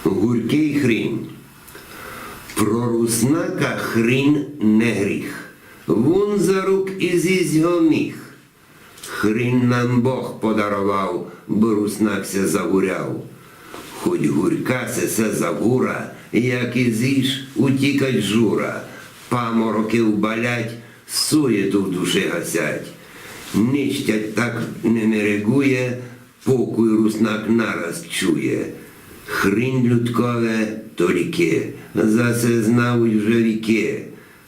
Гуркий хрін. Про руснака хрін не гріх. Вун за рук ізізь його міг. Хрін нам Бог подарував, бо руснак се загуряв. Хоть гурька се загура, як ізіж утікать жура. Памороки вбалять, суєту в душі гасять. Нищать так не мерегує, покой руснак нараз чує. Хрінь людкове то ріки, засе знають вже віки.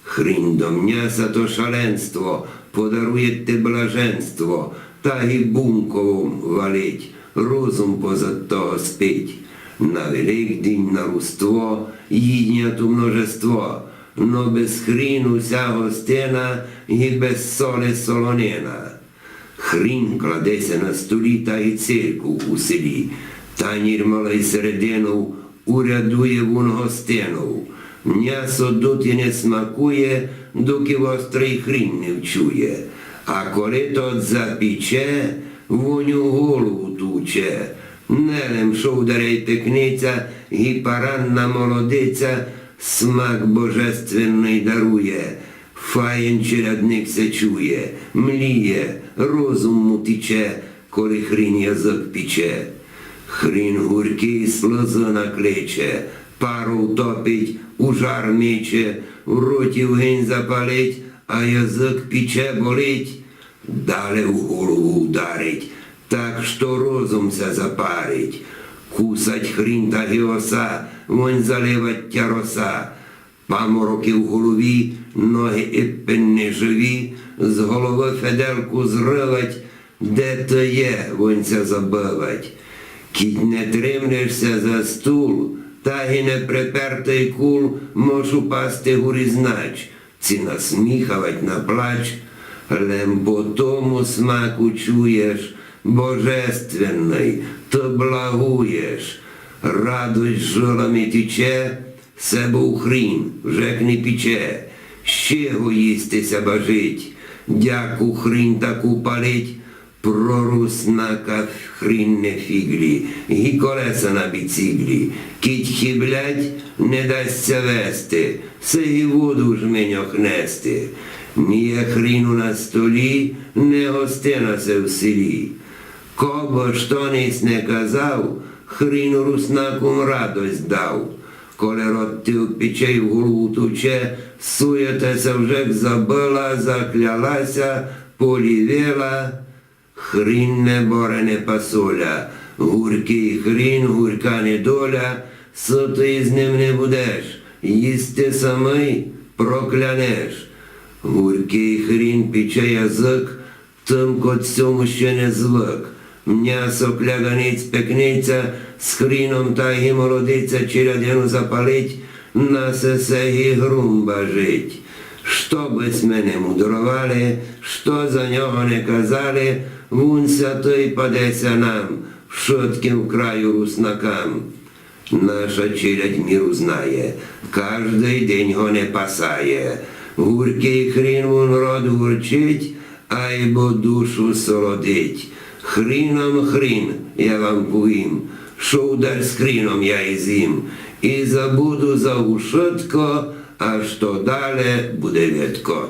Хрінь до м'яса то шаленство, подарує те блаженство, та і бунковом валить, розум позад того спить. На Великдень, на руство, їднят у множество, но без хріну вся гостина і без соли солонина. Хрін кладеся на столі та і церкву у селі, танір малий середину урядує вун гостину. М'ясо доти не смакує, доки острий хрін не вчує. А коли тот запіче, воню голову туче. Нелем, що вдаряй пекниця, і паранна молодиця смак божественний дарує. Фаєн черядник се чує, мліє, розум му тіче, коли хрін язик піче. Хрін гуркий сльози накличе, пару втопить, у жар мече, в роті вогонь запалить, а язик піче болить, далі в голову вдарить, так, що розум се запарить. Кусать хрін та гіоса, вонь заливать тя роса. Памороки в голові, ноги і пенни живі, з голови феделку зривать, де то є, вонь се забивать. Кіть не тримнешся за стул, та й не припертий кул, мож упасти гурізнач, ці насміхавать на плач, лем по тому смаку чуєш, божественний, то благуєш. Радость жилами тіче, себе у хрін вже не піче, ще го їстися бажить, дяку хрін таку палить, про руснака хрін не фіглі, і колеса на біциклі, кіть хиблять, не дасться вести, се і воду жменьох нести. Ніє хріну на столі, не гостина се в селі. Кобо що ніс не казав, хріну руснаком радость дав. Коли рот ти впіче й в голову туче, суєтеся вже забила, заклялася, полівела. Хрін не боре не пасоля, гуркий хрін, гурка недоля, ситий з ним не будеш, їсти самий проклянеш. Гуркий хрін піче язик, тим ко цьому ще не звик. М'ясо кляганиць пекниця, з хріном та й молодиця черядину запалить, насе се й грум бажить. Що без мене мудрували, що за нього не казали, вун святий падеться нам, в шутким краю руснакам. Наша челядь міру знає, кожний день го не пасає. Гуркий хрін вун рот гурчить, а й бо душу солодить. Хріном хрін, я вам повім, що удар з хріном я і з'їм, і забуду за ушитко, аж то далі буде видко.